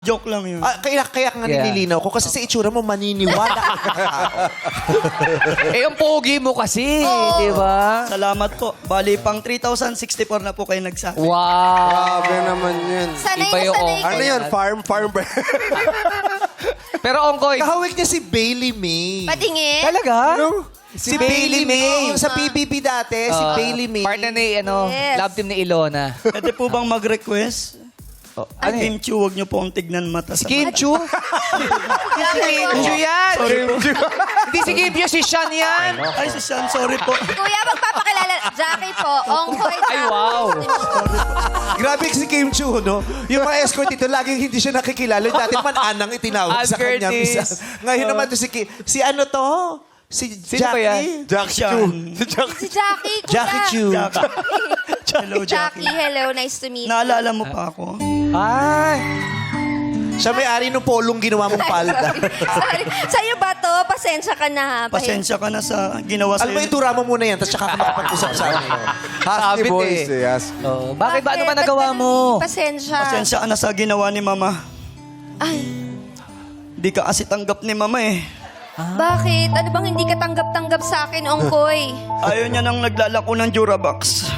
Joke lang yun. Kaya nga Yeah. nililinaw ko kasi sa itsura mo maniniwala. Eh, ang pogi mo kasi, di ba? Salamat po. Bali, pang 3,064 na po kayo nagsabi. Wow! Grabe naman yun. Sanay Iba na yung sanay ka. Ano yan? Farm. Pero Ongkoy, Kahawig niya si Bailey May. Patingin. talaga? Si Bailey May. Yung sa PBB dati, si Bailey May. Partner ni, Yes. love team ni Ilona. Pwede po bang mag-request? Ano Kim Chu, huwag niyo po akong tignan mata sa Kim Chu? Si Kim Chu yan! Hindi si Kim Chu, si Sean yan! Ay, si Sean, sorry po. Kuya, magpapakilala. Jackie po. Ongkoy. Ay, wow. Grabe si Kim Chu, no? Yung mga escort dito, laging hindi siya nakikilala. Dati man Anang itinawag sa kanya. Curtis. Misa. Ngayon naman to si Kim. Si ano to? Si Sino ba Jackie. Sean. Si Jackie. Kuya. Jackie Chu. Hello, Jackie, Jackie. hello. Nice to meet you. Naalala mo pa ako? Ay! Siya may-ari ng polong ginawa mong palda. Sorry. Sa'yo ba to? Pasensya ka na. ha? Pasensya ka na sa ginawa Alam mo, sa'yo. itura mo muna yan, tapos saka ka makapag-usap sa amin. Hasty Sabit boys, eh. yes. Oh, bakit ba? Ano ba Ba't nagawa ganun? mo? Pasensya. Pasensya ka na sa ginawa ni Mama. Ay, Di ka kasi tanggap ni Mama eh. bakit? Ano bang hindi ka tanggap-tanggap sa akin, Ongkoy? Ayaw niya nang naglalako ng Durabox.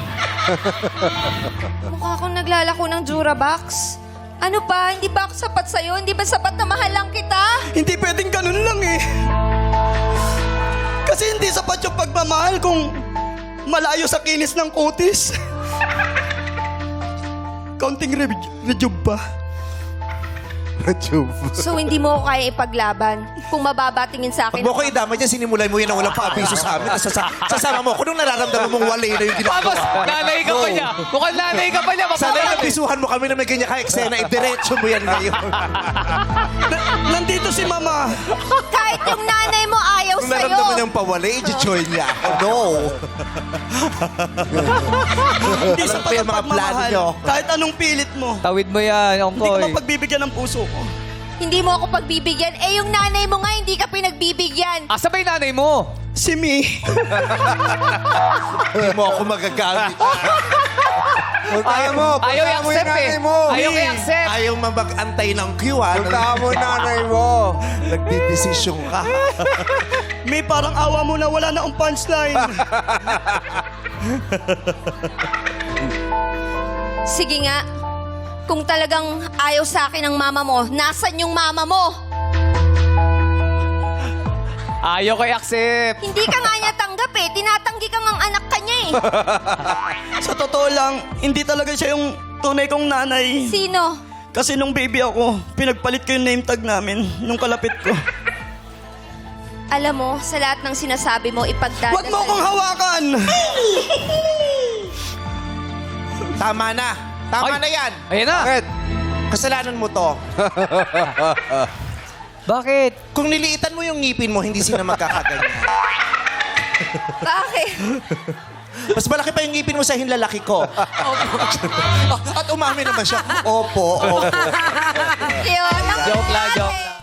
Mukha akong naglalako ng Durabox. Ano pa? Hindi ba ako sapat sa'yo? Hindi ba sapat na mahal lang kita? Hindi pwedeng ganun lang eh. Kasi hindi sapat yung pagmamahal kung malayo sa kinis ng kutis. Kaunting rejuve pa. So, hindi mo ako kaya ipaglaban kung mababa tingin sa Pag akin. mo ko idama dyan, sinimulan mo yan ang walang paabiso sa amin. Tapos sasama mo ako nung nararamdaman mong wala na yung ginagawa. Tapos, nanay ka pa niya. Mukhang nanay ka pa niya. Sana Mapapalala. nabisuhan mo kami na may ganyan ka eksena, idiretso mo yan ngayon. Nandito si Mama. Kahit yung nanay mo ayaw Kung sa'yo. naramdaman niyang pawala, i-join niya ako. No. Hindi Alam sapat ko yung ang mga plano pagmamahal. niyo. Kahit anong pilit mo. Tawid mo yan, Hindi ka Ongkoy. mapagbibigyan ng puso ko. Hindi mo ako pagbibigyan. Eh, yung nanay mo nga, hindi ka pinagbibigyan. Asa ba yung nanay mo? Si Mi. Hindi mo ako magagamit. Puntahan mo. Ayaw Puntahan mo yung i-accept eh. nanay mo. Ayaw i-accept. Ayaw mamag-antay ng queue, ha? Puntahan mo yung nanay mo. Nagdidesisyon ka. Mi, parang awa mo na wala na ang punchline. Sige nga. Kung talagang ayaw sa akin ng mama mo, nasan yung mama mo? Ayaw ko i-accept. Hindi ka nga niya tanggap eh. Tinatanggi ka ngang anak ka niya eh. Sa totoo lang, hindi talaga siya yung tunay kong nanay. Sino? Kasi nung baby ako, pinagpalit ko yung name tag namin nung kalapit ko. Alam mo, sa lahat ng sinasabi mo, ipagdadasal. Huwag mo akong hawakan! Tama na. Tama na yan. Ayan na. Bakit? Kasalanan mo to. Bakit? Kung niliitan mo yung ngipin mo, hindi sila magkakaganyan. Bakit? Mas malaki pa yung ngipin mo sa hinlalaki ko. At umami naman siya. Opo, opo. Yun. Joke lang, joke lang.